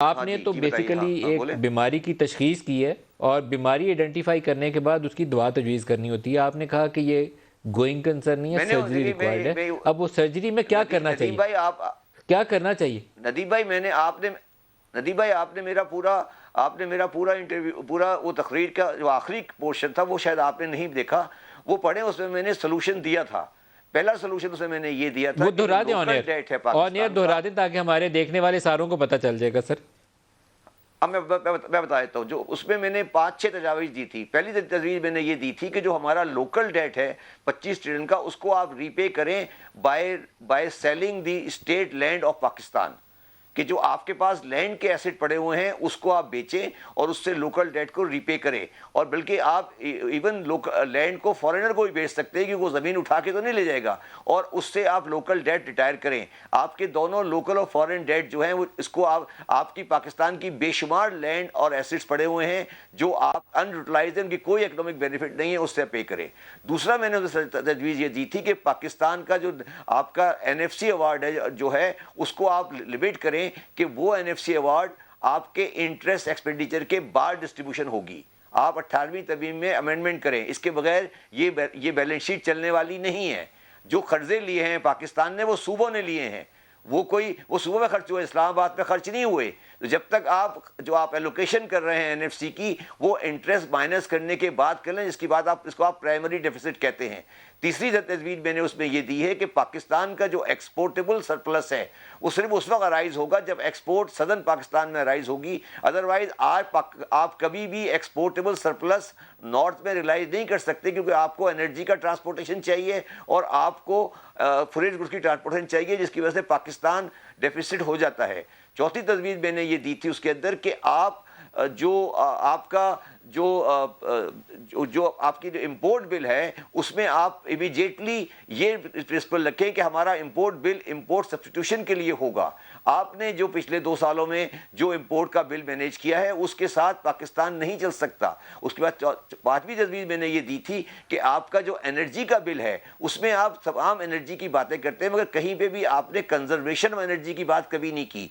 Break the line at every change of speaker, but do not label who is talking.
آپ
ہاں
نے
جی
تو
جی بتائیے. ہاں
بیسیکلی
ہاں
ایک
بولیں.
بیماری کی تشخیص کی ہے اور بیماری آئیڈینٹیفائی کرنے کے بعد اس کی دوا تجویز کرنی ہوتی ہے. آپ نے کہا کہ یہ گوئنگ کنسرن نہیں ہے,
میں نے
سرجری
دیکھیے
ریکوائرڈ ہے. اب وہ سرجری میں کیا کرنا
ندیم
چاہیے,
بھائی
کیا کرنا چاہیے؟
ندیم بھائی ندیم بھائی آپ نے میرا پورا انٹرویو, پورا وہ تقریر کا جو آخری پورشن تھا وہ شاید آپ نے نہیں دیکھا, وہ پڑھیں. اس میں نے سلوشن دیا تھا. پہلا سلوشن اس میں نے یہ دیا تھا
وہ
کہ جو
دہرا دیں آن
لوکل
ایئر,
ڈیٹ ہے
آن ایئر
پاکستان کا.
دہرا دیں تاکہ ہمارے دیکھنے والے ساروں کو پتہ چل جائے گا سر.
اب میں بتا دیتا ہوں. جو اس میں نے 5-6 تجاویز دی تھی. پہلی تجویز میں نے یہ دی تھی کہ جو ہمارا لوکل ڈیٹ ہے 25 ٹریلین کا, اس کو آپ ری پے کریں by selling the state land of Pakistan. کہ جو آپ کے پاس لینڈ کے ایسٹ پڑے ہوئے ہیں اس کو آپ بیچیں اور اس سے لوکل ڈیٹ کو ری پے کریں. اور بلکہ آپ ایون لینڈ کو فارینر کو بھی بیچ سکتے ہیں کیونکہ وہ زمین اٹھا کے تو نہیں لے جائے گا, اور اس سے آپ لوکل ڈیٹ ریٹائر کریں. آپ کے دونوں لوکل اور فارن ڈیٹ جو ہیں وہ اس کو آپ کی پاکستان کی بے شمار لینڈ اور ایسٹس پڑے ہوئے ہیں جو آپ ان یوٹیلائزڈ ہیں, ان کی کوئی اکنامک بینیفٹ نہیں ہے, اس سے پے کریں. دوسرا میں نے تجویز یہ دی تھی کہ پاکستان کا جو آپ کا NFC ایوارڈ ہے جو ہے اس کو آپ لمٹ کریں کہ وہ NFC ایوارڈ آپ کے انٹرسٹ ایکسپینڈیچر کے بعد ڈسٹریبیوشن ہوگی. آپ 18ویں ترمیم میں امینڈمنٹ کریں, اس کے بغیر یہ بیلنس شیٹ چلنے والی نہیں ہے. جو قرضے لیے ہیں پاکستان نے وہ صوبوں نے لیے ہیں, وہ صوبوں میں خرچ ہوئے, اسلام آباد میں خرچ نہیں ہوئے. تو جب تک آپ ایلوکیشن کر رہے ہیں NFC کی, وہ انٹرسٹ مائنس کرنے کے بعد کر لیں, جس کی بعد اس کو آپ پرائمری ڈیفیسٹ کہتے ہیں. تیسری تجویز میں نے اس میں یہ دی ہے کہ پاکستان کا جو ایکسپورٹیبل سرپلس ہے وہ صرف اس وقت ارائز ہوگا جب ایکسپورٹ سدرن پاکستان میں ارائز ہوگی. ادروائز آپ کبھی بھی ایکسپورٹیبل سرپلس نارتھ میں ریلائز نہیں کر سکتے, کیونکہ آپ کو انرجی کا ٹرانسپورٹیشن چاہیے اور آپ کو فوریج گڈس کی ٹرانسپورٹیشن چاہیے, جس کی وجہ سے پاکستان ڈیفیسٹ ہو جاتا ہے. چوتھی تجویز میں نے یہ دی تھی اس کے اندر کہ آپ آپ کا جو آپ کی جو امپورٹ بل ہے اس میں آپ امیجیٹلی یہ پرنسپل رکھیں کہ ہمارا امپورٹ بل امپورٹ سبسٹیٹیوشن کے لیے ہوگا. آپ نے جو پچھلے 2 سالوں میں جو امپورٹ کا بل مینیج کیا ہے اس کے ساتھ پاکستان نہیں چل سکتا. اس کے بعد 5ویں تجویز میں نے یہ دی تھی کہ آپ کا جو انرجی کا بل ہے اس میں آپ تمام انرجی کی باتیں کرتے ہیں, مگر کہیں پہ بھی آپ نے کنزرویشن انرجی کی بات کبھی نہیں کی.